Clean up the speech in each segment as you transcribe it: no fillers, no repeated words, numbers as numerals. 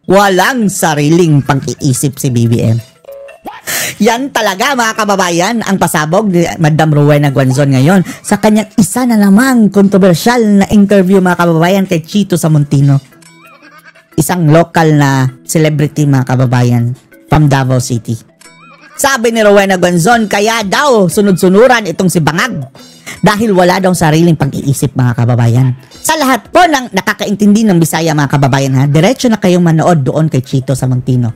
Walang sariling pang-iisip si BBM. Yan talaga mga kababayan ang pasabog ni Madam Rowena Guanzon ngayon sa kanyang isa na namang kontrobersyal na interview mga kababayan kay Chito Samuntino. Isang local na celebrity mga kababayan from Davao City. Sabi ni Rowena Guanzon, kaya daw sunod-sunuran itong si Bangag dahil wala daw sariling pag-iisip mga kababayan. Sa lahat po ng nakakaintindi ng Bisaya mga kababayan ha, diretso na kayong manood doon kay Chito Samuntino.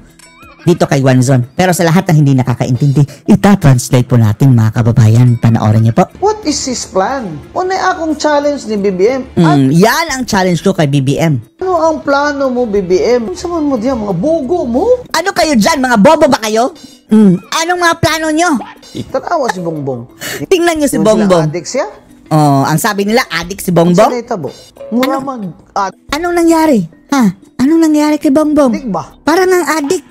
Dito kay Guanzon. Pero sa lahat ng hindi nakakaintindi, ita-translate po natin mga kababayan. Panoorin niyo po. What is his plan? Unay akong challenge ni BBM. Yan ang challenge ko kay BBM. Ano ang plano mo, BBM? Saan mo diyan, mga bugo mo? Ano kayo dyan? Mga bobo ba kayo? Anong mga plano nyo? Tanawa si Bongbong. Tingnan nyo si Yung Bongbong. sila adik siya? Oh, ang sabi nila, adik si Bongbong. Ang sanay mura Anong nangyari? Ha? Anong nangyari kay Bongbong? adik ba? Parang ang adik.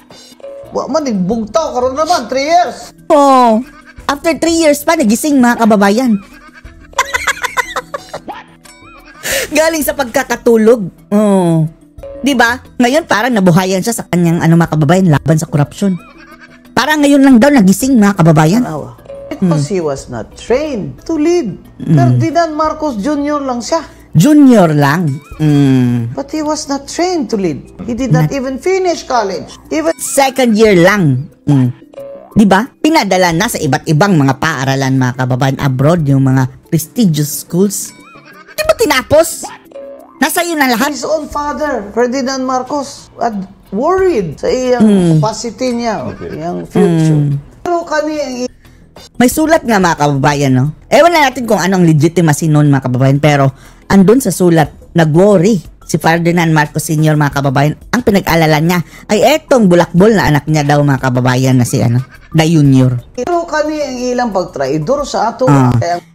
Wa man, nagbugtaw. Karoon naman, 3 years. Oh, after 3 years pa, nagising mga kababayan. Galing sa pagkakatulog. Oh. Diba? Ngayon parang nabuhayan siya sa kanyang mga kababayan laban sa korupsyon. Parang ngayon lang daw nagising mga kababayan. Tanawa. Because he was not trained to lead. Ferdinand Marcos Jr. lang siya. Junior lang. But he was not trained to lead. He did not even finish college. Even Second year lang. Diba? Pinadala na sa iba't ibang mga paaralan mga kababayan abroad, yung mga prestigious schools. Di ba tinapos? Nasa iyo na lahat. his own father, Ferdinand Marcos, had worried sa iyang capacity niya, iyang future. Pero kani May sulat nga mga kababayan, no? Ewan na natin kung anong legitimacy nun mga kababayan, pero andun sa sulat, nag-worry si Ferdinand Marcos Sr. mga kababayan. Ang pinag-alala niya ay etong bulakbol na anak niya daw mga kababayan na si Da Junior. pero kani ang ilang pagtraidor sa ato.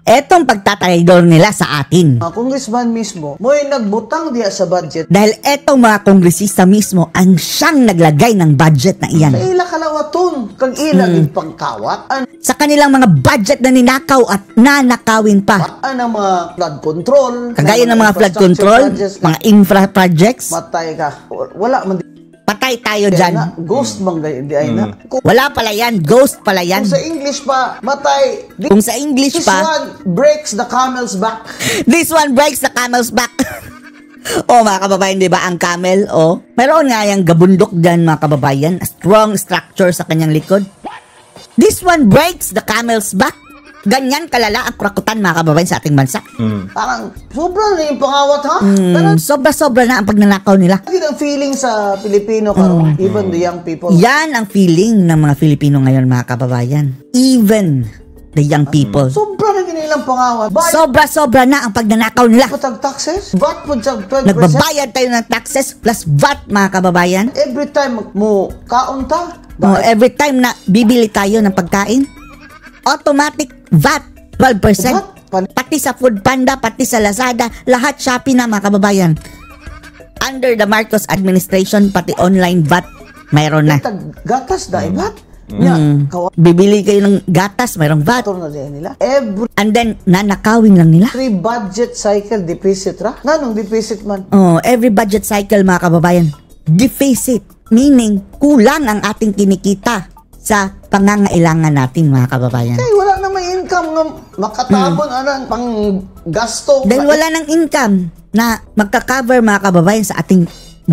Etong pagtataydor nila sa atin. Ang congressman mismo, mo'y nagbutang diya sa budget. Dahil etong mga kongresista mismo ang siyang naglagay ng budget na iyan. Sa ila kalawaton, kag ila gid pangkawat. Sa kanilang mga budget na ninakaw at nanakawin pa. Ang mga flood control. Kagaya ng mga flood control, mga infra projects. Matay ka. Wala man Patay tayo dyan. na. Ghost man di ay na. Wala pala yan. Ghost pala yan. Kung sa English pa, matay. Kung sa English This pa, one breaks the camel's back. this one breaks the camel's back. Mga kababayan, di ba? Ang camel, Meron nga yung gabundok dyan, mga kababayan. A strong structure sa kanyang likod. This one breaks the camel's back. Ganyan kalala ang kurakutan, mga kababayan, sa ating bansa. Parang, sobra na yung pangawat, ha? Pero, Sobra-sobra na ang pagnanakaw nila. yun ang feeling sa Pilipino karon, even the young people. Yan ang feeling ng mga Filipino ngayon, mga kababayan. Even the young people. Sobra na ginilang pangawat. Sobra-sobra na ang pagnanakaw nila. Patag taxes? VAT po tag 12%? Nagbabayad tayo ng taxes plus VAT, mga kababayan. Every time mo kaunta? Every time na bibili tayo ng pagkain, automatic VAT, 12%. Pati sa Food Panda, pati sa Lazada, lahat Shopee na mga kababayan. Under the Marcos administration, pati online VAT, mayroon na. Gatas dahil VAT? Bibili kayo ng gatas, mayroong VAT. Na din nila. Every And then, nanakawin lang nila. budget cycle deficit ra? Nanong deficit man? Every budget cycle, mga kababayan, deficit. Meaning, kulang ang ating kinikita sa pangangailangan natin, mga kababayan. Kaya wala na may income nga makatabon anang pang gasto. Dahil wala ng income na magka-cover, mga kababayan, sa ating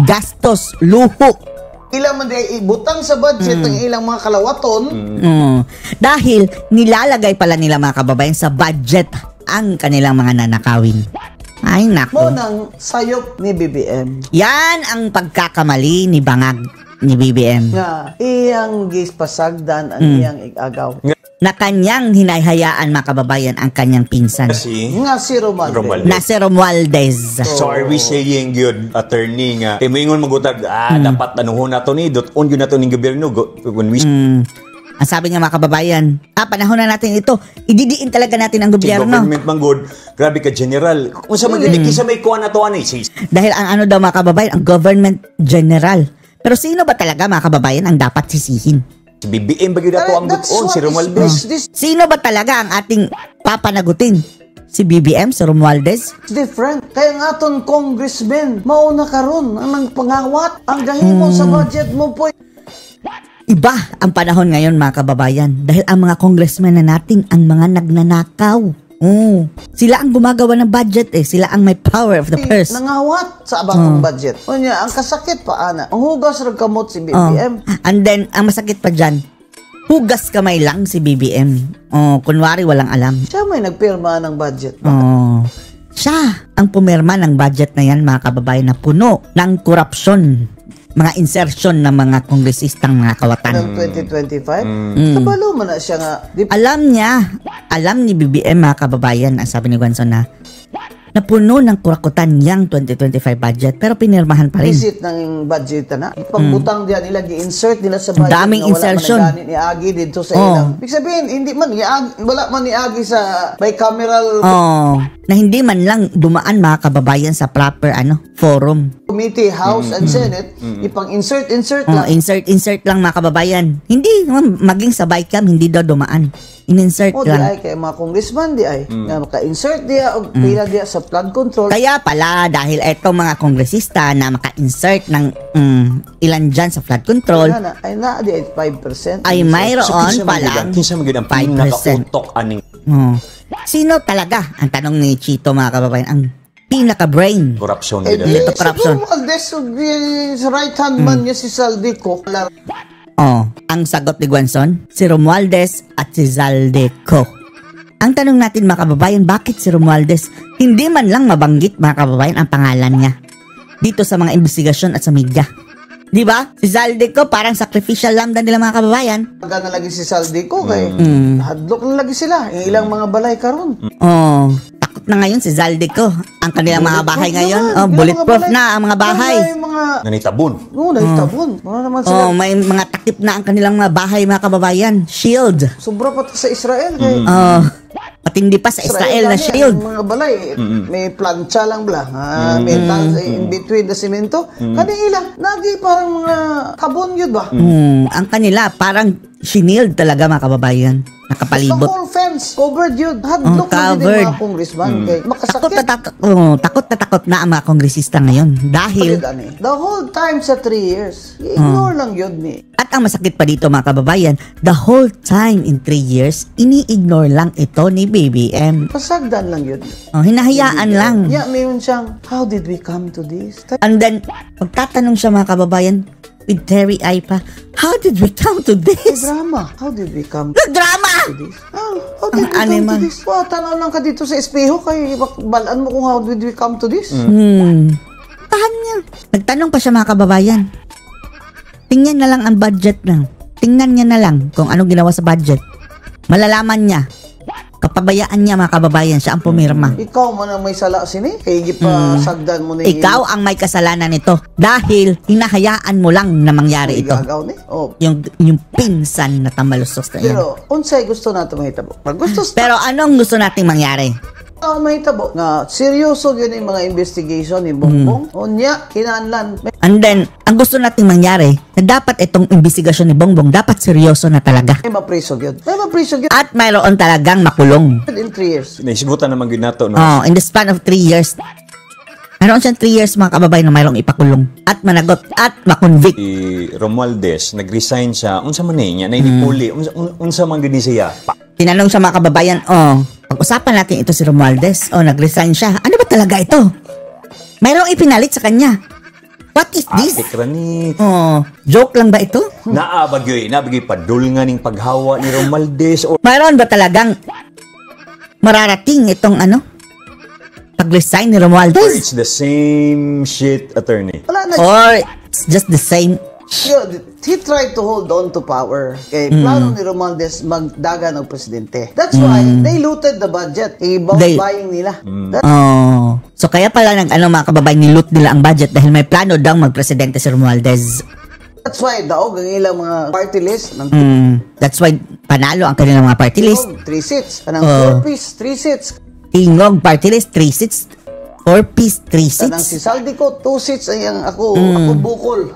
gastos, luho. Ilang man di ibutang sa budget ang ilang mga kalawaton. Dahil nilalagay pala nila, mga kababayan, sa budget ang kanilang mga nanakawin. Ay, Mo nako. nang sayop ni BBM. Yan ang pagkakamali ni Bangag ni BBM. Nga iyang gispasagdan ang iyang igagaw. Na kanyang hinahayaan, mga kababayan, ang kanyang pinsan. Nga si Romualdez. Na si Romualdez. So are we saying yun, attorney, nga timingon magutag, dapat anuhon nato ni, on yun nato ning gobyerno, when we Ang sabi nga, mga kababayan, panahon na natin ito, ididiin talaga natin ang gobyerno. government man good, grabe ka general. Kung sa mga kisa may kuha na to, Dahil ang daw, mga kababayan, ang government general. Pero sino ba talaga, mga kababayan, ang dapat sisihin? si BBM bagyo na to ang That's good on, what si is Romualdez. this Sino ba talaga ang ating papanagutin? Si BBM, si Romualdez. It's different. Kaya nga aton congressman, mauna karon ang nagpangawat. Ang gahimo sa budget mo po. Iba ang panahon ngayon mga kababayan dahil ang mga congressmen na natin ang mga nagnanakaw. Sila ang gumagawa ng budget Sila ang may power of the purse. Nangawat sa abang budget. Unya, ang kasakit pa, ana. Ang hugas rin kamot si BBM. And then, ang masakit pa dyan, hugas kamay lang si BBM. Kunwari walang alam. Siya may nagpirma ng budget. Siya ang pumirma ng budget na yan mga kababayan na puno ng korupsyon. Mga insertion ng mga kongresistang mga kawatan. Ng 2025? Kabalo mo na siya nga. Alam ni BBM mga kababayan, ang sabi ni Gwanson na puno ng kurakutan yang 2025 budget pero pinirmahan pa rin. Visit ng budget na. Pagbutang diyan nila gi-insert nila sa budget. Daming insertion. Wala man ni Agi dito sa ilang. Ibig sabihin, hindi man wala man ni Agi sa bicameral na hindi man lang dumaan mga kababayan sa proper forum. Committee, House and Senate, ipang-insert lang. Insert lang mga kababayan. Hindi maging sa Bicam hindi daw dumaan. In-insert di lang. ay kay mga congressman di ay na maka-insert diya o pila diya sa flood control. Kaya pala dahil etong mga kongresista na maka-insert ng ilan dyan sa flood control ay na di ay 5%. ay mayroon palang 5%. Sino talaga ang tanong ni Chito mga kababayan ang pinaka-brain? Corruption. Dito corruption. This would be right hand man niya si Saldico. Ang sagot ni Gwanson, si Romualdez at si Zaldico. Ang tanong natin mga kababayan, bakit si Romualdez hindi man lang mabanggit mga kababayan ang pangalan niya dito sa mga investigasyon at sa media? Di ba? Si Zaldico parang sacrificial lamb nila mga kababayan. Pagka na lagi si Saldico kay hadlok na lagi sila. Yung ilang mga balay karon. Takot na ngayon si Zaldico. Ang kanilang mga bahay ngayon, bulletproof na ang mga bahay. Nanitabon. Nanitabon. Naman sila. May mga takip na ang kanilang mga bahay mga kababayan. Shield. Sobra pa sa Israel kay. Patindi pa sa Israel na shield. Mga balay, may plancha lang bala. Metal in between the semento. Kanila, nagi parang mga tabon yun ba? Ang kanila parang shield talaga mga kababayan. Nakapalibot. The whole fence, covered yun. Hadlok na din mga congressman. Makasakit. Takot na ang mga kongresista ngayon. Dahil the whole time sa 3 years, ignore lang yun ni. At ang masakit pa dito mga kababayan, the whole time in 3 years, ini-ignore lang ito ni BBM. Pasagdan lang yun. Hinahayaan lang. Mayroon siyang, how did we come to this? And then, magtatanong siya mga kababayan, with Terry I pa, how did we come to this? Drama. How did we come Drama! to this? How did we come to this? Tanaw lang ka dito sa espeho kay balaan mo kung how did we come to this? Tahan niya. Nagtanong pa siya mga kababayan. Tingnan na lang ang budget na. Tingnan niya na lang kung anong ginawa sa budget. Malalaman niya. Kapabayaan niya mga kababayan, siya ang pumirma. Ikaw man ang may sala sini. Kaya sagdan mo na ikaw ang may kasalanan nito. Dahil hinahayaan mo lang na mangyari ito. Yung pinsan na tamalusos na yan. Pero, unsay gusto natin mahitabo? Pero anong gusto nating mangyari? Mahitabo nga seryoso yun yung mga investigation ni Bongbong. Unya, kinahanglan. And then, ang gusto nating mangyari, na dapat itong investigasyon ni Bongbong, dapat seryoso na talaga. May mapriso yun. At mayroon talagang makulong. In 3 years. Naisigutan naman yun nato. In the span of 3 years. Mayroon siyang 3 years mga kababayan na mayroong ipakulong. At managot at makonvict. Si Romualdez, nag-resign siya. Unsa man niya? Na hindi puli. Unsa man gini siya? Tinanong siya mga kababayan, pag-usapan natin ito si Romualdez. Nag-resign siya. Ano ba talaga ito? Mayroong ipinalit sa kanya. What is this? Joke lang ba ito? Naabagyoy padul nga ning paghawa ni Romualdez. Mayroon ba talagang mararating itong pag-resign ni Romualdez? Or it's the same shit, attorney? Or it's just the same. He tried to hold on to power. Kay plano ni Romualdez magdaga ng presidente. That's why they looted the budget. Buying nila. So kaya pala mga kababayan niloot nila ang budget dahil may plano daw magpresidente si Romualdez. That's why daog ang ilang mga party list. That's why panalo ang kanilang mga party list. 3 seats. Anong 4 piece, 3 seats. Tingog party list, 3 seats. 4 piece, 3 seats. Anang si Saldico, 2 seats. Ayang ako bukol.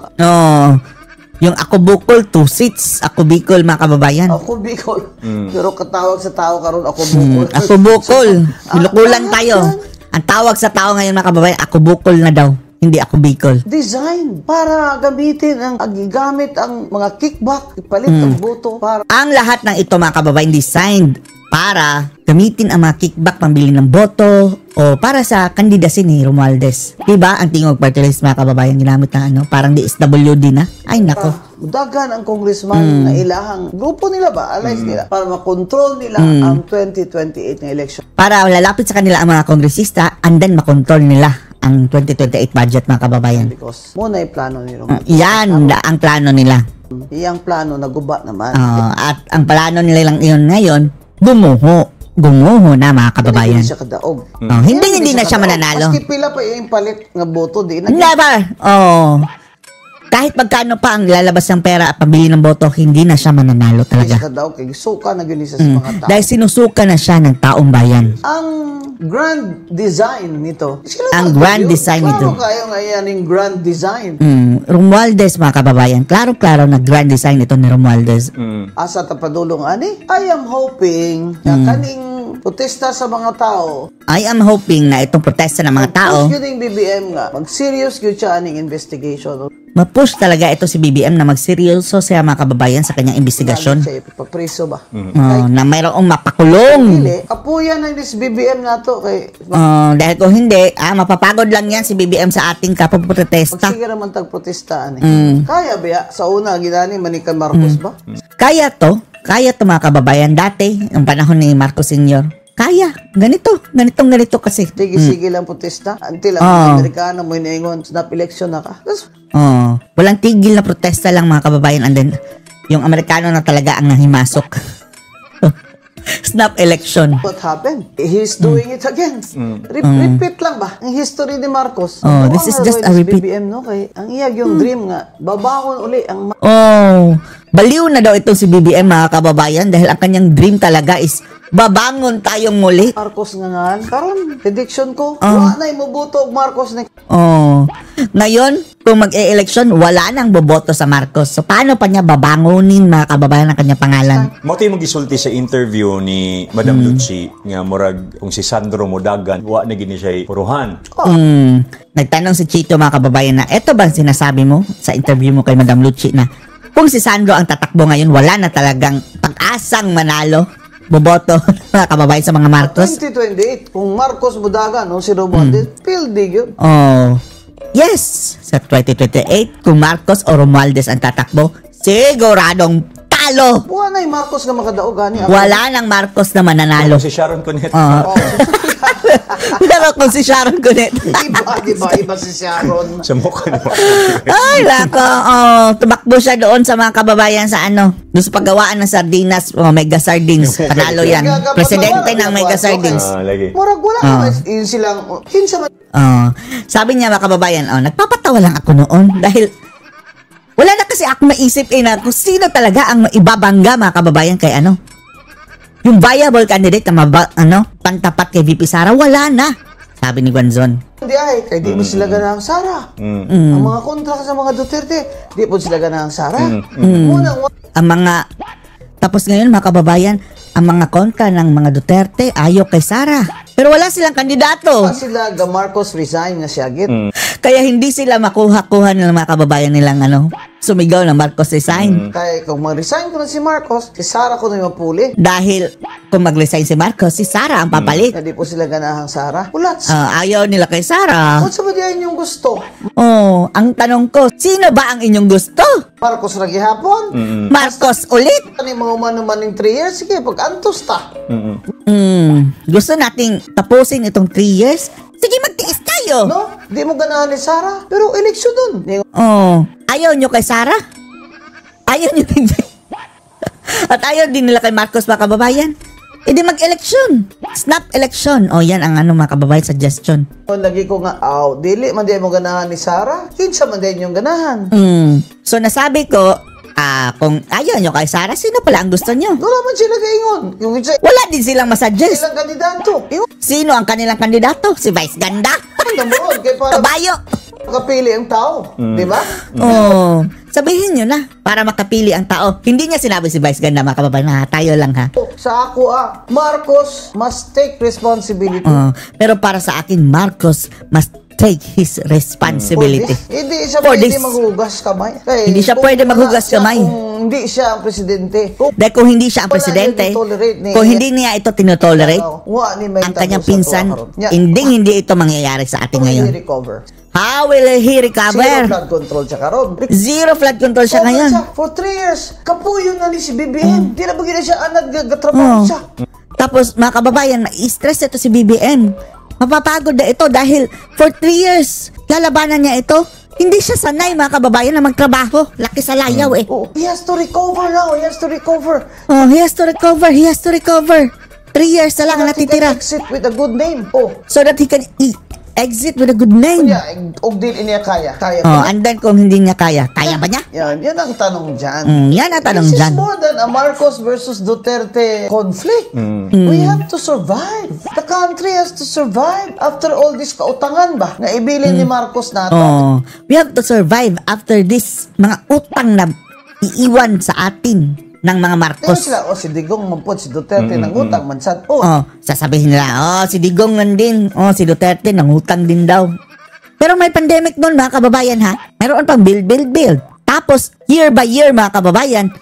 Yung Ako Bukol, 2 seats. Ako Bicol, mga kababayan. Ako Bicol. Pero katawag sa tao karon ako Bukol. Ako Bukol. Bilukulan tayo. Ang tawag sa tao ngayon, mga kababayan, Ako Bukol na daw. Hindi Ako Bicol. Design para gamitin gigamit ang mga kickback, ipalit ang boto para Ang lahat ng ito, mga kababayan, designed para gamitin ang mga kickback pambili ng boto o para sa kandidasin ni Romualdez. Diba? Ang Tingog Party List, mga kababayan, ginamit ng parang DSWD na. Ay, nako. dagan ang congressman na ilahang grupo nila ba, allies nila, para makontrol nila ang 2028 na election. Para lalapit sa kanila ang mga kongresista and then makontrol nila ang 2028 budget, mga kababayan. Because muna yung plano ni Romualdez. Yan ang plano nila. Iyang plano naguba naman. At ang plano nila lang yun ngayon, gumuho na, mga kababayan. Hindi siya kadaog. Hindi na siya mananalo. Maski pila pa yung palit nga boto, di na. Never! Kahit magkano pa ang lalabas ng pera at pambili ng boto, hindi na siya mananalo Hindi talaga. siya kadaog, kaya suka na ginisa sa mga tao. Dahil sinusuka na siya ng taong bayan. Ang grand design nito. Ang grand design nito. Klaro kayo nga yan yung grand design. Romualdez, mga kababayan. Klaro-klaro na grand design ito ni Romualdez. Asa tapadulong ani? I am hoping na kaning protesta sa mga tao. I am hoping na itong protesta ng mga tao, Push yun yung BBM nga. Mag-serious yun siya aning investigation. ma-push talaga ito si BBM na magseryoso siya, mga kababayan, sa kanyang investigasyon. Siya ipapreso ba? Na mayroong mapakulong. Dili, kapuyan na this BBM na to kay Dahil kung hindi, mapapagod lang yan si BBM sa ating kapag-protesta. sige naman tag-protesta ani. Kaya ba sa una ginani manikan Marcos ba? Kaya to mga kababayan, dati, ang panahon ni Marcos Sr., kaya, ganito kasi. Sige lang protesta until ang Amerikano mo inaingon snap election na ka. That's Walang tigil na protesta lang, mga kababayan, and then, yung Amerikano na talaga ang nahimasok. Snap election. what happened. He's doing it again. Repeat lang ba ang history ni Marcos? This is just a repeat. BBM no kay ang iyag yung dream nga babangon uli ang Baliw na daw itong si BBM, mga kababayan, dahil ang kanyang dream talaga is babangon tayong muli. Marcos nga nga. Karon, prediction ko, wala na imubuto og Marcos na. Ngayon, kung mag-e-election, wala nang boboto sa Marcos. So, paano pa niya babangunin, mga kababayan, ang kanyang pangalan? Mo tayo magisulti sa interview ni Madam Lucci nga murag kung si Sandro Modagan wa na gini siya puruhan. Nagtanong si Chito, mga kababayan, na eto ba ang sinasabi mo sa interview mo kay Madam Lucci na kung si Sandro ang tatakbo ngayon, wala na talagang pag-asang manalo, boboto, mga kababayan, sa mga Marcos? 2028, kung Marcos Budagan o si Romualdez, pildig yun. Yes! Sa 2028, kung Marcos o Romualdez ang tatakbo, siguradong talo! Buwan na yung Marcos nga makadaog gani. Wala nang Marcos na mananalo. Si Sharon Cuneta. Pero kung si Sharon Cuneta. Iba si Sharon. Sa mukha naman. Ay, lako. Tumakbo siya doon sa mga kababayan sa doon sa paggawaan ng sardinas. Mega Sardines. Panalo yan. Presidente ng Mega Sardines. Lagi. Murag wala naman yun silang, kinsa man. Sabi niya, mga kababayan, nagpapatawa lang ako noon dahil wala na kasi ako maisip na kung sino talaga ang ibabangga, mga kababayan, kay yung viable candidate na pantapat kay VP Sara, wala na. Sabi ni Guanzon. Hindi ay, kaya di mo sila ganang Sara. Ang mga kontra sa mga Duterte, di po sila ganang Sara. Tapos ngayon, mga kababayan, ang mga kontra ng mga Duterte ayaw kay Sara. Pero wala silang kandidato. Sila Marcos resign na siya git. Kaya hindi sila makuha-kuha ng mga kababayan nilang sumigaw ng Marcos resign. Kaya kung mag-resign ko na si Marcos, si Sara ko na yung mapuli. Dahil kung mag-resign si Marcos, si Sara ang papalit. Hindi po sila ganahang Sara. Ulats. Ayaw nila kay Sara. Kung sa ba diyan yung gusto? Ang tanong ko, sino ba ang inyong gusto? Marcos na gihapon? Marcos ulit? Ano yung mga manumaning 3 years? Sige, pag-antos ta. Gusto nating tapusin itong 3 years? Sige, magtiis tayo. No? Di mo ganahan ni Sara. Pero eleksyon dun. Ayaw nyo kay Sara? Ayaw nyo din. At ayaw din nila kay Marcos, mga kababayan. Di mag-eleksyon. Snap election. Yan ang mga kababayan suggestion. Lagi ko nga, dili man di mo ganahan ni Sara. Kinsa man din yung ganahan. So, nasabi ko, kung ayaw nyo kay Sara, sino pala ang gusto nyo? Wala man sila kaingon. Yung isa, Wala din silang masuggest. silang kandidato. Ingon. Sino ang kanilang kandidato? Si Vice Ganda. Namuron. Kaya para Kabayo. makapili ang tao. Di ba? Sabihin nyo na para makapili ang tao. Hindi niya sinabi si Vice Ganda, mga kababayan, ha? Tayo lang, ha? Sa ako, Marcos must take responsibility. Pero para sa akin, Marcos must take his responsibility. Hindi siya For pwede this. maghugas kamay. Hindi siya pwede maghugas kamay. Kung hindi siya ang presidente. Dahil kung hindi siya ang presidente, kung hindi niya ito tinotolerate, ang kanyang pinsan, hindi ito mangyayari sa atin ngayon. Recover. How will he Zero recover? flood control siya karon. Zero flood control siya ngayon. For 3 years. Kapuyo na ni si BBM. Di na bagay na siya anad gatrabaho siya. Tapos, mga kababayan, na-stress ito si BBM. Mapapagod na ito dahil for 3 years, lalabanan niya ito. Hindi siya sanay, mga kababayan, na magtrabaho. Laki sa layaw, eh. Oh, he has to recover now. He has to recover. Oh, he has to recover. He has to recover. 3 years na lang ang So that he can natitira. exit with a good name. Oh. So that he can exit with a good name. Kunya, og din niya kaya. Kaya Oh, ba? and then kung hindi niya kaya ba niya? Yan ang tanong dyan. Yan ang tanong This is dyan. more than a Marcos versus Duterte conflict. We have to survive. The country has to survive after all this kautangan ba na ibilin ni Marcos natin. Oh, we have to survive after this mga utang na iiwan sa atin ng mga Tingnan Marcos. sila, si Digong mampod, si Duterte nangutang mansad. Oh, Sasabihin nila, si Digong din, si Duterte nangutang din daw. Pero may pandemic noon, mga kababayan, ha? Mayroon pang build. Tapos, year by year, mga kababayan,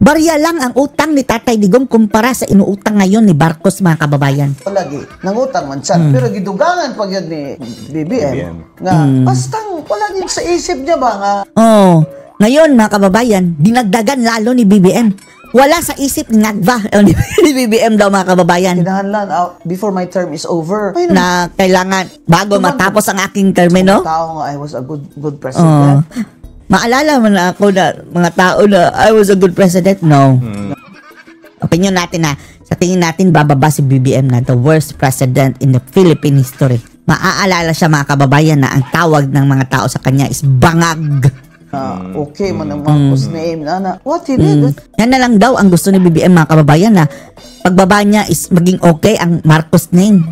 barya lang ang utang ni Tatay Digong kumpara sa inuutang ngayon ni Marcos, mga kababayan. lagi nangutang mansad. Pero gidugangan pag yun ni BBM. Nga, bastang wala din sa isip niya ba nga Ngayon, mga kababayan, dinagdagan lalo ni BBM. Wala sa isip ni Ngagva ni BBM daw, mga kababayan, kinahanlan before my term is over. Ay, na kailangan, bago matapos ang aking termino, tao nga, I was a good president. maalala mo na ako na mga tao na I was a good president? No. Opinion natin na sa tingin natin bababa si BBM na the worst president in the Philippine history. Maaalala siya, mga kababayan, na ang tawag ng mga tao sa kanya is bangag. Okay man ang Marcos name na what he did. Yan na lang daw ang gusto ni BBM, mga kababayan, na pagbaba niya is maging okay ang Marcos name.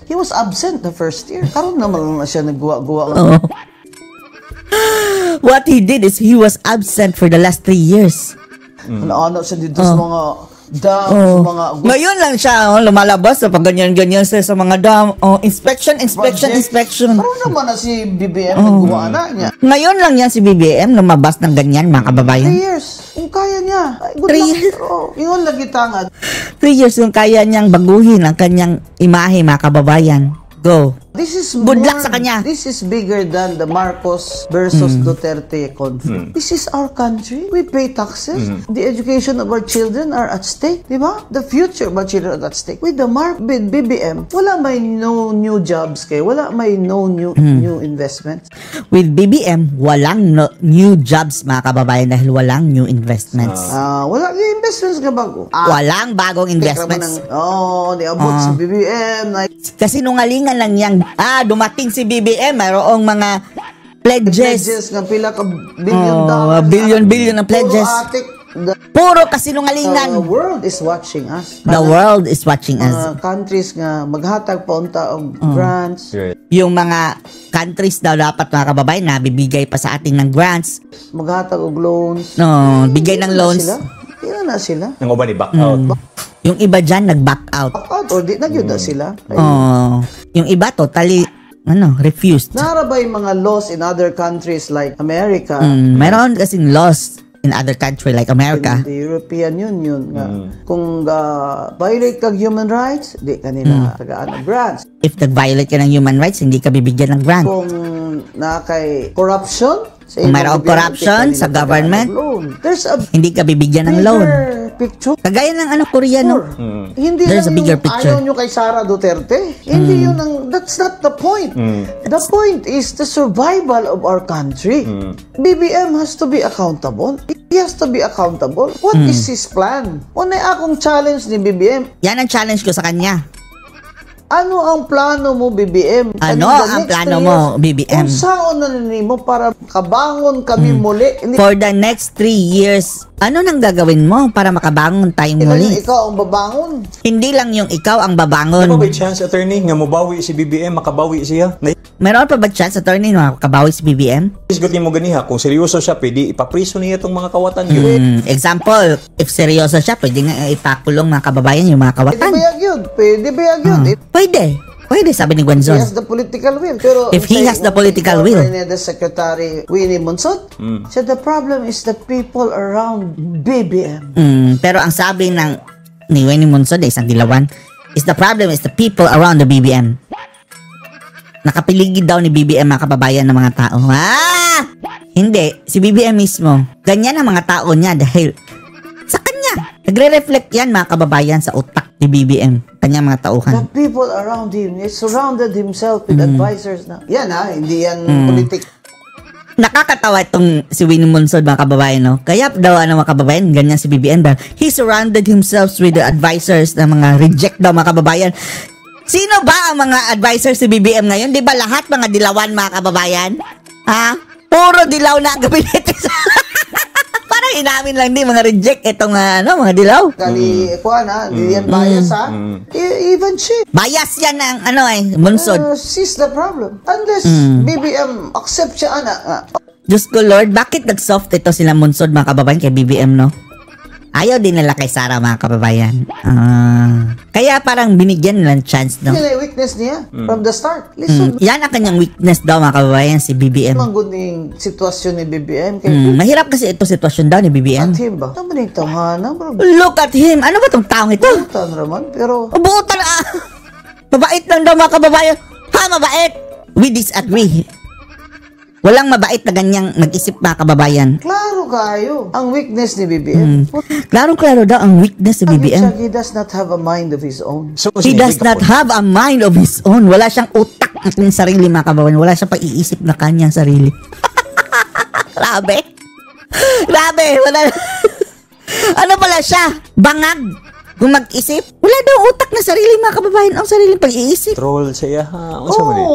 He was absent the first year. Karon naman na siya nagguwa-guwa. Oo. What he did is he was absent for the last 3 years. Ano siya dito sa mga dam, sa mga Ngayon lang siya lumalabas sa pag ganyan-ganyan sa mga dam. Inspection. Karon naman na si BBM nagguwa na niya. Ngayon lang yan si BBM lumabas ng ganyan, mga 3 kababayan. years. Kung kaya niya. Ay, good 3 luck. years? Pero, ingon lagi tangad. 3 years yung kaya niyang baguhin ang kanyang imahe, mga kababayan. Go. This is Good luck sa kanya. This is bigger than the Marcos versus Duterte conflict. This is our country. We pay taxes. The education of our children are at stake, di ba? The future of our children are at stake. With the BBM, wala may no new jobs kay, wala may no new investments. With BBM, walang new jobs, mga kababayan, dahil walang new investments. Wala yung investments nga bago. Walang bagong investments. Niabot si BBM. Kasinungalingan lang yang dumating si BBM, mayroong mga pledges. Nga pila ka billion dollars. Billion ng pledges. Puro kasinungalingan. The world is watching us. The world is watching us. Countries nga maghatag pa unta og grants. Yung mga countries daw dapat, mga kababayan, na bibigay pa sa ating ng grants. Maghatag og loans. Bigay ng loans. Ina na sila. Nang uban ni back out. Yung iba dyan nag-back out. Back out or di na yun na sila. Yung iba totally refused. Narabay mga laws in other countries like America. Mayroon kasing laws in other country like America. In the European Union nga. Kung violate kag human rights, di kanila tagaan ng grants. If nag-violate ka ng human rights, hindi ka bibigyan ng grant. Kung na kay corruption, Kung mayroong corruption sa government, there's a hindi ka bibigyan ng loan. picture. Kagaya ng Korea, no? Hindi There's lang a bigger yung picture. ayaw nyo kay Sara Duterte. Hindi yun ang, that's not the point. The point is the survival of our country. BBM has to be accountable. He has to be accountable. What is his plan? Unay akong challenge ni BBM. Yan ang challenge ko sa kanya. Ano ang plano mo, BBM? Ano ang plano mo, BBM? Kung saan na mo para kabangon kami muli. For the next 3 years, ano nang gagawin mo para makabangon tayong muli? Ikaw ang babangon. Hindi lang yung ikaw ang babangon. Ano ba may chance, attorney, nga mabawi si BBM, makabawi siya? Meron pa ba chance, attorney, makabawi si BBM? Isgot mo ganiha, kung seryoso siya, pwede ipapriso niya itong mga kawatan yun. Example, if seryoso siya, pwede nga ipakulong mga kababayan yung mga Pwede kawatan. bayag yun. Pwede bayag yun. Pwede, sabi ni He Guanzon. has the political will. Pero If he has the political will. The Secretary Winnie Monsod said the problem is the people around BBM. Pero ang sabi ni Winnie Monsod, isang dilawan, is the problem is the people around the BBM. Nakapiligid daw ni BBM mga kababayan ng mga tao. Hindi, si BBM mismo. Ganyan ang mga tao niya dahil sa kanya. Nagre-reflect yan mga kababayan sa utak ni BBM. Kanyang mga The tauhan. people around him, he surrounded himself with advisors na. Yan hindi yan politik. Nakakatawa itong si Winnie Monsod mga kababayan, no? Kaya daw mga kababayan, ganyan si BBM dahil he surrounded himself with the advisors na mga reject daw mga kababayan. Sino ba ang mga advisors si BBM ngayon? Di ba lahat mga dilawan mga kababayan? Puro dilaw na ang gabinete. Parang inamin lang din mga reject itong mga dilaw. Kali, hindi yan bias Even she. Bias yan ang Monsod. She's the problem. Unless BBM accept siya, Diyos ko Lord, bakit nag-soft ito sila Monsod mga kababayan kay BBM, no? Ayaw din nila kay Sara mga kababayan. Kaya parang binigyan nilang chance, no? Yan ay weakness niya from the start. Listen, Yan ang kanyang weakness daw mga kababayan, si BBM. mangguning sitwasyon ni BBM. Mahirap kasi ito sitwasyon daw ni BBM. At him ba? Ito maning tawhana, bro. Look at him! Ano ba tong taong ito? Butan naman, pero Butan Mabait lang daw mga kababayan. Mabait! We disagree. Walang mabait na ganyang mag-isip mga kababayan. klaro kayo ang weakness ni BBM. Klarong-klaro daw ang weakness ni BBM. He does not have a mind of his own. So, He does not have a mind of his own. Wala siyang utak ng kanyang sarili mga kababayan. Wala siyang pag-iisip na kanyang sarili. Grabe. Wala. Ano pala siya? Bangag. Kung mag-isip, wala daw utak na sarili mga kababayan. Ang sariling pag-iisip. Troll siya, Ano sa mali?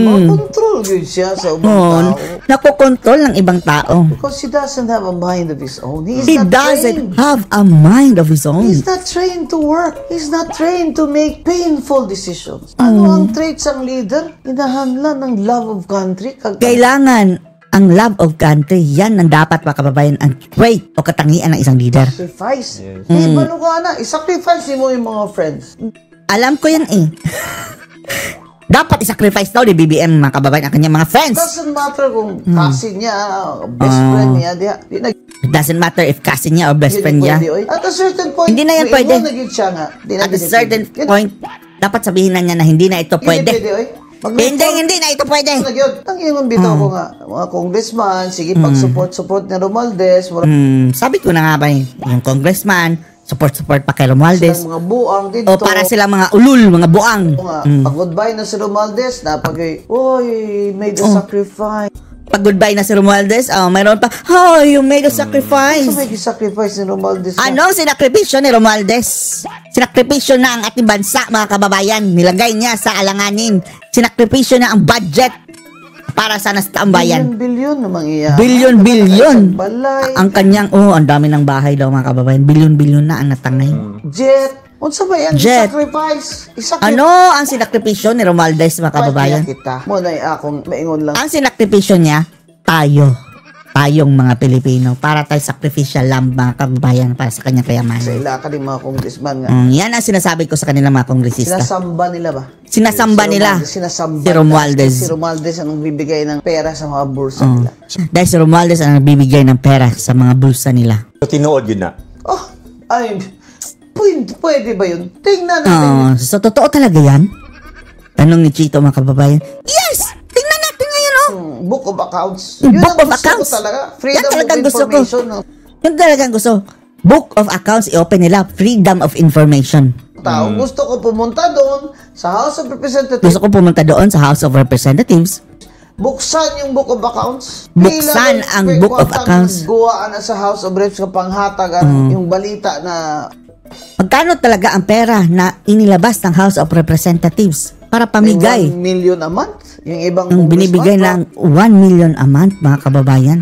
Makontrol yun siya sa ubang tao. Nakokontrol ng ibang tao. Because he doesn't have a mind of his own. He not doesn't trained. have a mind of his own. He's not trained to work. He's not trained to make painful decisions. Ano ang traits ng leader? Inahanlan ng love of country. Kailangan ang love of country, yan ang dapat mga kababayan, ang trait o katangian ng isang leader. Sacrifice. Balo ka na. I-sacrifice mo yung mga friends. Alam ko yan Dapat i-sacrifice daw ni BBM mga kababayan ang kanyang mga friends. Doesn't matter kung cousin niya, best friend niya. It doesn't matter if cousin niya or best friend niya. At a certain point, Hindi na yan pwede. naging siya nga. At a certain point, dapat sabihin na niya na hindi na ito pwede. Hindi na ito pwede. Ang ingon bitaw ko nga, mga congressman, sige pag-support ni Romualdez, Sabi ko na nga ba yung congressman, support pa kay Romualdez. silang mga buang dito. O para silang mga ulul, mga buang. Pag-goodbye na si Romualdez, made a sacrifice. Pag goodbye na si Romualdez, mayroon pa, you made a sacrifice. May sacrifice ni Romualdez. Ano ang sinakripisyo ni Romualdez? Sinakripisyo na ang ating bansa, mga kababayan. Nilagay niya sa alanganin. Sinakripisyo na ang budget para sa nastaang bayan. Bilyon na mangyayari. Bilyon. Balay. Ang kanyang, ang dami ng bahay daw mga kababayan. Bilyon na ang natangay. Jet. Unsa ba yan? Jet. Sacrifice. Ano ang sinakripisyo ni Romualdez, mga kababayan? Kita. Muna akong maingon lang. Ang sinakripisyo niya, tayong mga Pilipino, para tayo sacrificial lamb mga kababayan para sa kanyang Sa kayamanan. ila ka din mga congressman nga. Yan ang sinasabi ko sa kanila mga kongresista. Sinasamba nila ba? Sinasamba nila Sinasamba si Romualdez. Si Romualdez ang nagbibigay ng pera sa mga bursa nila. Dahil si Romualdez ang nagbibigay ng pera sa mga bulsa nila. So, tinuod yun na. Pwede ba yun? Tingnan natin. So totoo talaga yan? Tanong ni Chito mga kababayan. Yes! Tingnan natin ngayon Book of accounts. Yung Yun book ang of gusto accounts. ko talaga. Yan Freedom talagang of gusto ko. information. Yung talagang gusto. Book of accounts, i-open nila. Freedom of information. Tao, gusto ko pumunta doon sa House of Representatives. Gusto ko pumunta doon sa House of Representatives. Buksan yung Book of Accounts. Buksan ang Book of Accounts. Guwaan na sa House of Reps kapang hatag yung balita na Magkano talaga ang pera na inilabas ng House of Representatives para pamigay? 1 million a month. Yung ibang Ang binibigay ng 1 million a month, mga kababayan.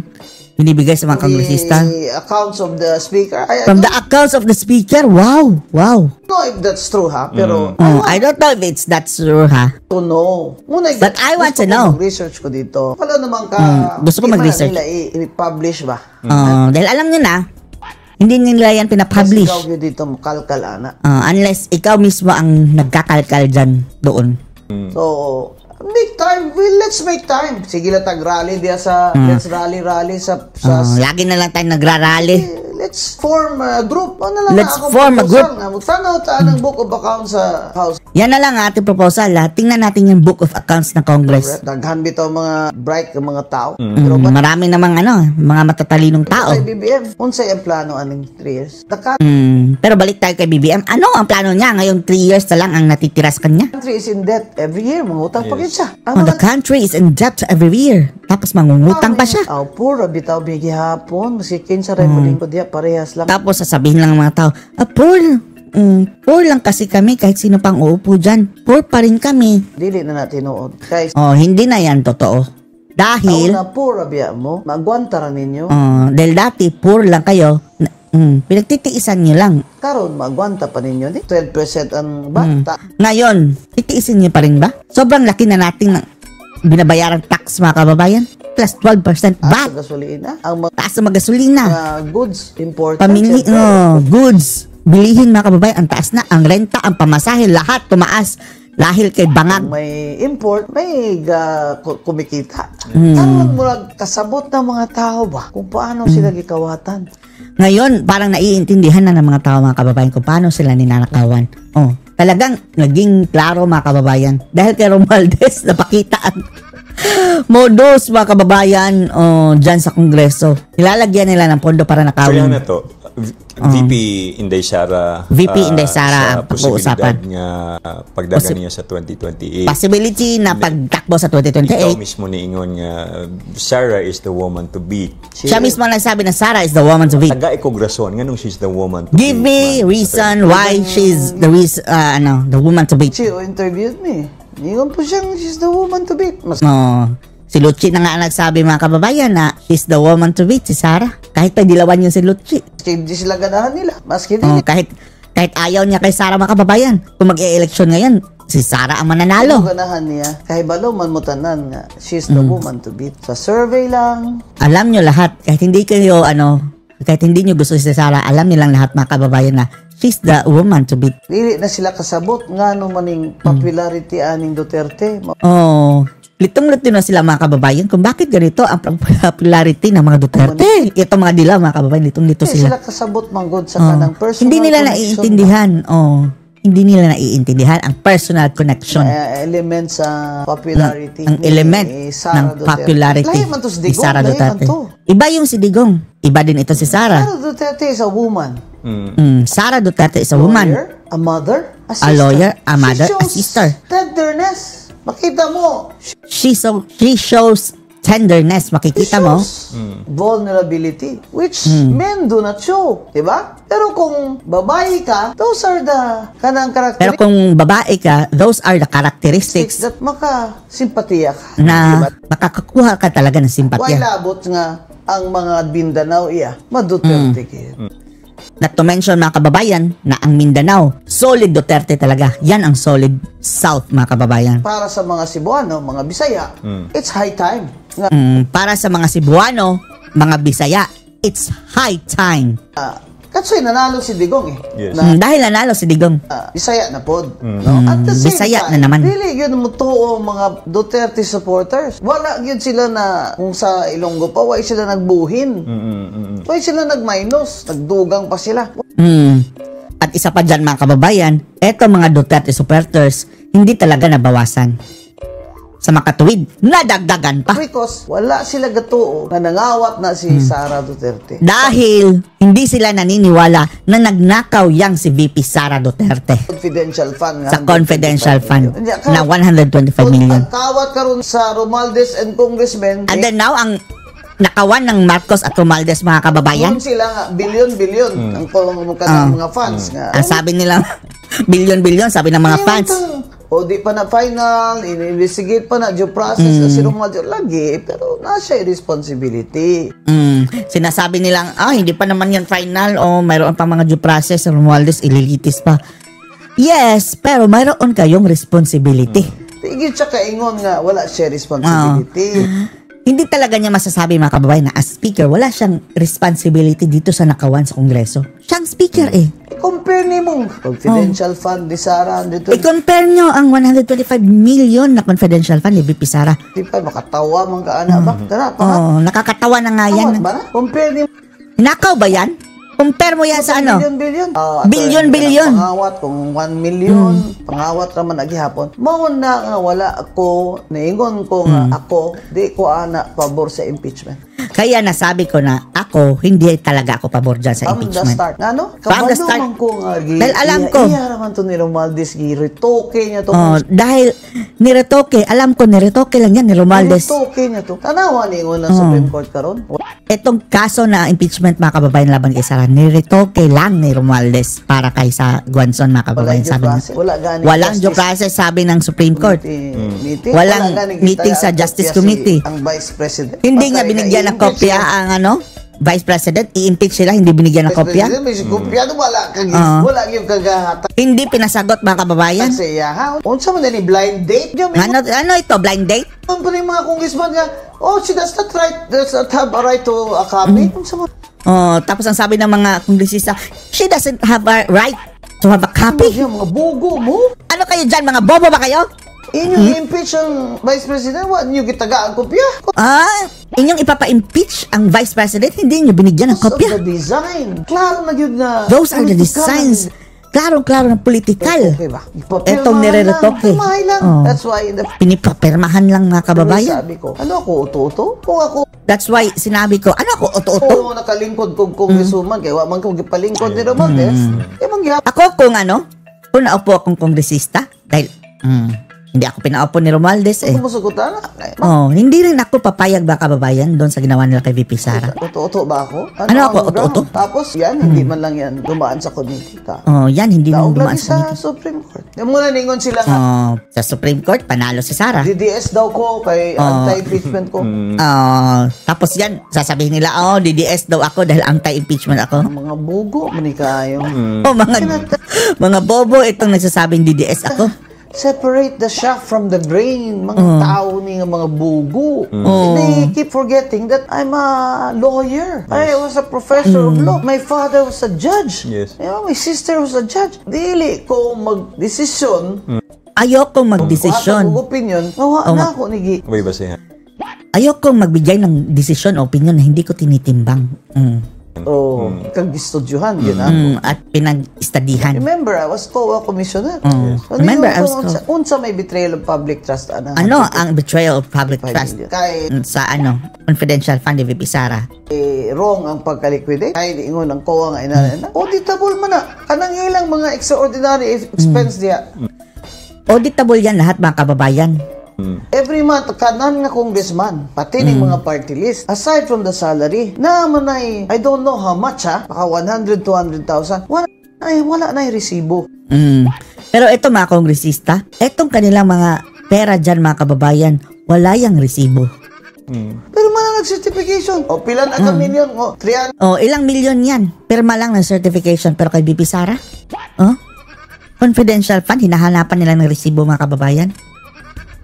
binibigay sa mga kongresista. The accounts of the speaker. I From don't the accounts of the speaker, wow. know if that's true, ha? Pero I don't know if it's that's true, ha? to know. Muna, But I want to know. Research ko dito. Wala naman ka. Gusto ko di man mag-research. nila i-publish ba? Dahil alam nyo na, hindi nila yan Kasi pinapublish. ikaw yun dito makalkal, ana. Unless ikaw mismo ang nagkakalkal dyan doon. So, make time. Let's make time. Sige lang tag-rally diya sa, let's rally sa Lagi na lang tayo nagrarally. let's form a group. Ano lang Let's akong form a proposal group. nga. Magtanaw tayo ng book of accounts sa House. Yan na lang ang ating proposal. Tingnan natin yung book of accounts ng Congress. Daghan bitaw mga bright ng mga tao. Pero ba't Marami namang mga matatalinong tao. kay BBM? Unsay ang plano aning 3 years? The Pero balik tayo kay BBM. Ano ang plano niya? Ngayong 3 years na lang ang natitira sa kanya. country is in debt every year. Mangutang pa gyud siya. Oh, the country is in debt every year. Tapos mangungutang pa siya. Aw, puro bitaw bigi hapon. Masikin sa remodeling ko diya parehas lang. Tapos sasabihin lang ng mga tao, poor lang kasi kami kahit sino pang uupo dyan. Poor pa rin kami. Dili na natin nood. Kay Hindi na yan totoo. Dahil, na puro biya mo, magwanta ra ninyo. dahil dati poor lang kayo, pinagtitiisan nyo lang. Karon magwanta pa ninyo. 12% ang bata. Ngayon, titiisin nyo pa rin ba? Sobrang laki na nating binabayarang tax mga kababayan. Plus 12% Sa VAT. gasolina, ang mga Taas sa mga gasolina. goods important. Pamili, syempre. goods, bilihin mga kababayan, ang taas na. Ang renta, ang pamasahe, lahat tumaas. Dahil kay bangag. May import, may kumikita. Karon murag kasabot ng mga tao ba kung paano sila gikawatan. Ngayon, parang naiintindihan na ng mga tao mga kababayan kung paano sila ninanakawan. Talagang naging klaro mga kababayan. Dahil kay Romualdez, napakita ang modus mga kababayan dyan sa Kongreso. Nilalagyan nila ng pondo para Kaya nakawin. na to, VP Inday Sara. VP Inday Sara ang posibilidad pag-uusapan. nga pagdagan niya sa 2028. Possibility na pagtakbo sa Ikaw 2028. mismo niingon nga Sarah is the woman to beat. Siya mismo nagsabi na Sarah is the woman to beat. Taga iko rason nganong she's the woman to Give beat. me reason why she's the the woman to beat. She interviewed me. Ningon po siyang she's the woman to beat. Mas Si Lucci na nga nagsabi mga kababayan na she's the woman to beat, si Sarah. Kahit pa dilawan yun si Lucci. hindi sila ganahan nila. Maski dili. Kahit ayaw niya kay Sarah mga kababayan, kung mag-e-election ngayon, si Sarah ang mananalo. Ganahan niya. Kahibalo man mo tanan nga she's the woman to beat. Sa survey lang. Alam nyo lahat, kahit hindi nyo gusto si Sarah, alam nilang lahat mga kababayan na she's the woman to beat. Dili na sila kasabot nga no maning popularity aning Duterte. Litong-lito na sila mga kababayan kung bakit ganito ang popularity ng mga Duterte. Ito mga dila mga kababayan, litong-lito Hindi sila. sila kasabot manggod sa kanang personal Hindi nila connection. naiintindihan. Hindi nila naiintindihan ang personal connection. Element sa popularity Ang element ni Sara ng Duterte. popularity Lahi man to si ni Digong, Sara lahi man Duterte. to. Iba yung si Digong. Iba din ito si Sara. Sara Duterte is a woman. Sara Duterte is a woman. Lawyer, a mother, a sister. A lawyer, a mother, She a shows sister. tenderness. Makita mo. She shows tenderness. Makikita mo. Vulnerability, which men do not show. Diba? Pero kung babae ka, those are the kanang Pero characteristics kung babae ka, those are the characteristics that makasimpatiya ka. na makakakuha ka talaga ng Why simpatya. labot nga ang mga Mindanao iya, maduterte kayo. Not to mention mga kababayan na ang Mindanao, solid Duterte talaga. Yan ang solid South mga kababayan. Para sa mga Cebuano, mga Bisaya, it's high time. Nga, Para sa mga Cebuano, mga Bisaya, it's high time. katsoy nanalo si Digong Yes. Dahil nanalo si Digong. Bisaya na pod. No? At the same Bisaya time, na naman. dili yun mo tuo mga Duterte supporters. Wala yun sila na, kung sa Ilonggo pa, wala sila nagbuhin. Wala sila nagminus. Nagdugang pa sila. At isa pa dyan mga kababayan, eto mga Duterte supporters, hindi talaga nabawasan. Sa makatuwid, nadagdagan pa. Because wala sila gatuo na nangawat na si Sara Duterte. Dahil hindi sila naniniwala na nagnakaw yang si VP Sara Duterte Confidential fund nga. sa confidential fund Hindi, na 125 million. Ang kawat karon sa Romualdez and Congressmen, And then now, ang nakawan ng Marcos at Romualdez mga kababayan, doon sila nga, bilyon-bilyon ang mga funds nga. ang sabi nila, bilyon-bilyon, sabi ng mga fans. O di pa na final, investigate pa na due process, si Romualdez lagi, pero na siya responsibility. Sinasabi nilang, hindi pa naman yan final o mayroon pa mga due process, Romualdez, ililitis pa. Yes, pero mayroon kayong responsibility. Tigil siya kaingon nga, wala siya responsibility. Hindi talaga niya masasabi, mga kababayan, na as speaker, wala siyang responsibility dito sa nakawan sa Kongreso. Siyang speaker Compare ni mong confidential fund ni Sara, I-compare nyo ang 125 million na confidential fund ni VP Sara. Di pa, makatawa mga kaana ba? Tara, Nakakatawa na nga yan. ba na? Compare ni Nakaw ba yan? Compare mo yan sa ano? Billion. Billion. Pangawat kung 1 million, pangawat naman naghihapon. Mao na nga wala ako, naingon ko nga ako, di ko ana pabor sa impeachment. Kaya nasabi ko na ako, hindi talaga ako pabor dyan sa From the impeachment. start. Ano? From the start. Ko nga, Well, alam ko. Iya naman to ni Romualdez, retoke niya to. Dahil niretoke, alam ko niretoke lang yan ni Romualdez. Retoke niya to. Tanawa ni ng Supreme Court karon. Itong kaso na impeachment, mga kababayan, laban kay Sara, niretoke lang ni Romualdez para kay sa Guanzon, mga kababayan. Sabi niya. Walang due process, sabi ng Supreme Court. Walang meeting sa Justice Committee. Ang Vice President. Hindi nga binigyan ng kopya ang Vice President, i-impeach sila, hindi binigyan ng kopya. May kopya, wala yung kagahata. Hindi pinasagot, mga kababayan. Kasi unsa man ni blind date? Ano ito, blind date? Ano pa yung mga congressman nga, she does not have a right to a copy. Tapos ang sabi ng mga kongresista, she doesn't have a right to have a copy. Mga bugo mo? Ano kayo dyan, mga bobo ba kayo? Inyong impeach ang Vice President, wala nyo gitagaan kopya. Inyong ipapa-impeach ang Vice President, hindi nyo binigyan ng kopya. Those are the design. Klaro na yun na. Those are the designs. Klaro-klaro ng political. Okay ba? Etong nire-retoke. That's why pinipapirmahan lang, mga kababayan. Sabi ko, ano ako, uto-uto? Kung ako, that's why sinabi ko, ano ako, uto-uto? Oo, nakalingkod kong congresswoman, kaya wala man kong palingkod ni Romualdez. Ako kung kung naupo akong kongresista, dahil, hindi ako pinaupo ni Romualdez Kumusugutan hindi rin ako papayag, ba kababayan, doon sa ginawa nila kay VP Sara. Uto-uto ba ako? Ano ako, uto-uto? Tapos yan, hindi man lang yan dumaan sa committee ka. Yan, hindi Daog dumaan lagi sa sa Supreme Court. Yung muna ningon sila nga, sa Supreme Court, panalo si Sara. DDS daw ko, kay anti-impeachment ko. Tapos yan, sasabihin nila, DDS daw ako dahil anti-impeachment ako. Mga bugo, manikayo. Mga bobo itong nagsasabing DDS ako. Separate the shaft from the brain. Mga tao ni nga mga bugo. They keep forgetting that I'm a lawyer. I was a professor of law. My father was a judge. Yes. My sister was a judge. Dili ko mag-desisyon. Ayoko mag-desisyon. Kung opinion, nawa na ako nigi. May basihan. Ayoko magbigay ng desisyon o opinion na hindi ko tinitimbang. Kag gistudyohan, yun ako. At pinag-istadihan. Remember, I was COA commissioner. Remember, I was unsa may betrayal of public trust. Ang betrayal of public trust? Kay sa confidential fund ni VP Sara. Wrong ang pagka-liquidate. Kay ingon ang COA nga inana. Auditable man na. Kanang ilang mga extraordinary expense diya. Auditable yan lahat, mga kababayan. Every month, kanan nga congressman, pati ng mga party list, aside from the salary, naman ay, I don't know how much baka 100, 200,000, wala na yung resibo. Pero ito, mga kongresista, itong kanilang mga pera dyan, mga kababayan, wala yung resibo. Pero man ang certification. Pila na ka milyon? 300. Ilang milyon yan. Pirma lang ng certification. Pero kay VP Sara, confidential fund, hinahanapan nila ng resibo, mga kababayan.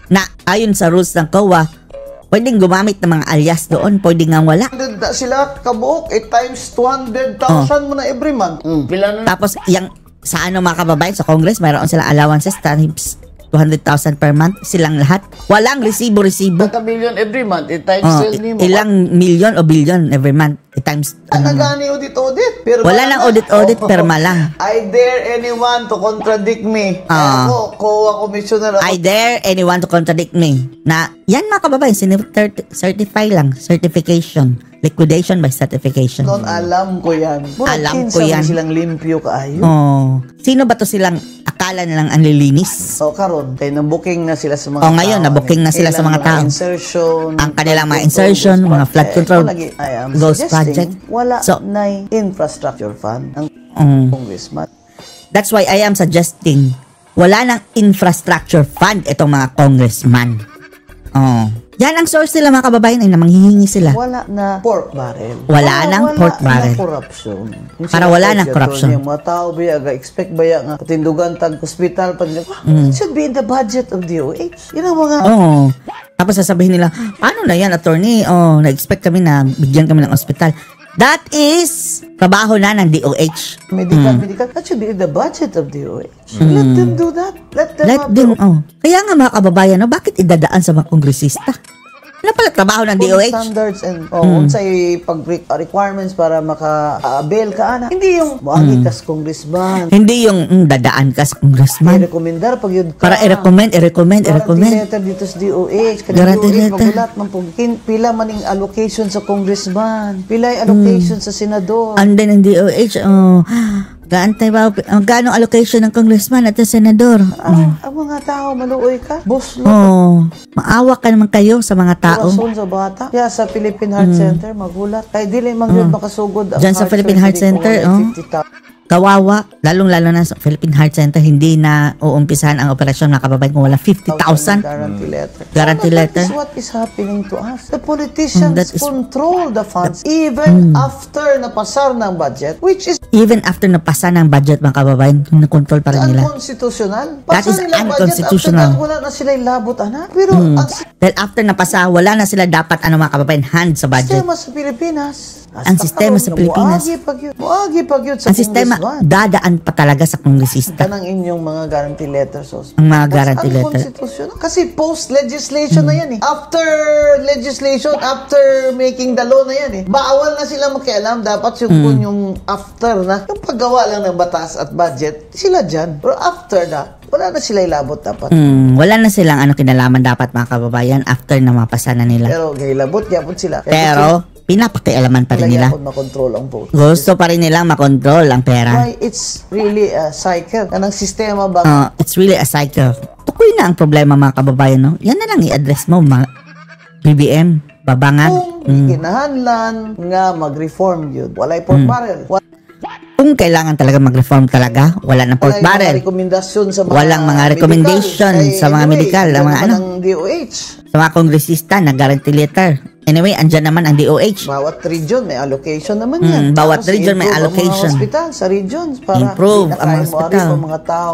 Na ayon sa rules ng COA, pwedeng gumamit ng mga alias doon, pwedeng nga wala. Sila kabuok, times 200,000 mo na every month. Tapos, yung sa mga kababayan, sa Congress, mayroon silang allowances times 200,000 per month, silang lahat. Walang resibo-resibo. Million every month, times ilang milyon o bilyon every month, times. Nagani audit. Pero wala nang audit, perma lang. I dare anyone to contradict me. Ako, COA commissioner ako. I dare anyone to contradict me. Na, yan mga kababayan, certify lang, certification. Liquidation by certification. Noon, alam ko yan. Alam ko yan. Silang limpyo kaayo. Sino ba to silang akala nilang ang lilinis? Karon, kaya na-booking na sila sa mga tao. Ngayon, na-booking na sila sa mga tao. Insertion. Ang kanilang mga insertion, mga flood control, ghost project. Wala na infrastructure fund ang congressman. That's why I am suggesting, Wala nang infrastructure fund itong mga congressman. Oh. Yan ang source nila mga kababayan ay na manghihingi sila. Wala na pork barrel. Wala nang pork barrel. Wala na corruption. Para wala nang corruption. Yung mga tao ba expect ba nga patindugan tag hospital pa nila. It should be in the budget of DOH. Yun ang mga Tapos sasabihin nila, paano na yan, attorney? Na-expect kami na bigyan kami ng ospital. That is trabaho na ng DOH. medical. That should be in the budget of DOH. Let them do that. Let them Kaya nga mga kababayan, bakit idadaan sa mga kongresista? Ano pala trabaho ng DOH? Standards and unsay pag-requirements para maka-avail ka ana. Hindi yung muagi kas congressman. Hindi yung dadaan ka sa congressman. I-recommendar pag yun ka. Para i-recommend. Guarantee letter dito sa DOH. Guarantee DOH, letter. magulat man po. Pila maning allocation sa congressman. Pila yung allocation sa senador. And then in DOH, gaantay ba, gaano allocation ng congressman at ng senador? Ang mga tao, maluoy ka. Boss lo. Maawa ka naman kayo sa mga tao. Rason sa bata. Kaya sa Philippine Heart Center, magulat. Kaya dili man yun makasugod. Diyan sa Philippine Heart Center, kawawa, lalong-lalo na sa Philippine Heart Center, hindi na uumpisahan ang operasyon mga kababayan kung wala 50,000 guarantee letter. Guarantee letter. That is what is happening to us. The politicians control the funds even after napasar ng budget, which is Even after napasa ng budget mga kababayan, nakontrol pa rin nila. unconstitutional. That is Pasar nilang budget, unconstitutional. after that, wala na sila labot, ana. Pero ang Dahil after napasa, wala na sila dapat mga kababayan hand sa budget. sistema sa Pilipinas, Ang sistema sa Pilipinas. muagi pag yun sa Ang sistema, congressman. dadaan pa talaga sa kongresista. Kanang inyong mga guarantee letters. Ang mga guarantee letter. Unconstitutional. Kasi post-legislation na yan eh. After legislation, after making the law na yan eh. Bawal na sila makialam. Dapat yung kung yung after na, yung paggawa lang ng batas at budget, sila dyan. Pero after that, wala na sila ilabot dapat. Wala na silang kinalaman dapat mga kababayan after na mapasa na nila. Pero gahilabot, yapon sila. Pero, pinapakialaman pa rin nila. Yapon makontrol ang vote. Gusto pa rin nilang makontrol ang pera. Why it's really a cycle. Anong sistema ba? It's really a cycle. Tukoy na ang problema mga kababayan, no? Yan na lang i-address mo, mga BBM, babangan. Kung kinahanlan nga mag-reform yun, walay pork barrel. Kung kailangan talaga mag-reform talaga, wala ng pork barrel. Walang mga recommendation sa mga medical, ang mga ano. Ng DOH. Sa mga kongresista na guarantee letter. Anyway, andyan naman ang DOH. Bawat region may allocation naman yan. Bawat Tapos region may i-improve allocation. Ang mga hospital sa regions para Improve ang mga hospital. ang mga tao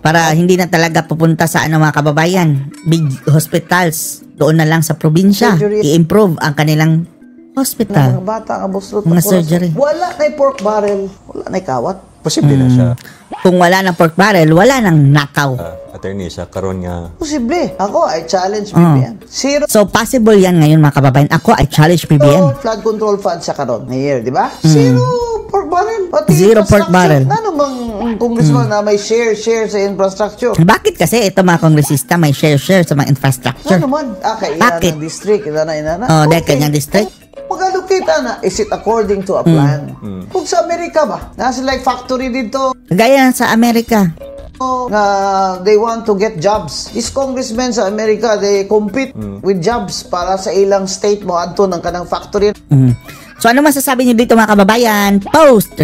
Para hindi na talaga pupunta sa mga kababayan. Big hospitals. Doon na lang sa probinsya. Surgery. I-improve ang kanilang hospital. mga bata ang buslot. Mga surgery. Wala na pork barrel. Wala na kawat. Posible na siya. Kung wala ng pork barrel, wala ng nakaw. Attorney, sa karon nga. Posible. Ako, I challenge BBM. Zero So, possible yan ngayon mga kababayan. Ako, I challenge BBM. flood control fund sa karon na year, di ba? Zero pork barrel. Pati Zero pork infrastructure. barrel. Ano bang congressman na may share sa infrastructure? Bakit kasi ito mga kongresista may share sa mga infrastructure? Ano man? Kaya Bakit? ng district, inana. Dahil kanyang district. Mag-allocate na, is it according to a plan? Kung sa Amerika ba, nasa like factory dito, Gaya sa Amerika. nga they want to get jobs. These congressmen sa Amerika, they compete with jobs para sa ilang state mo adto ng kanang factory. So ano masasabi niyo dito mga kababayan? Post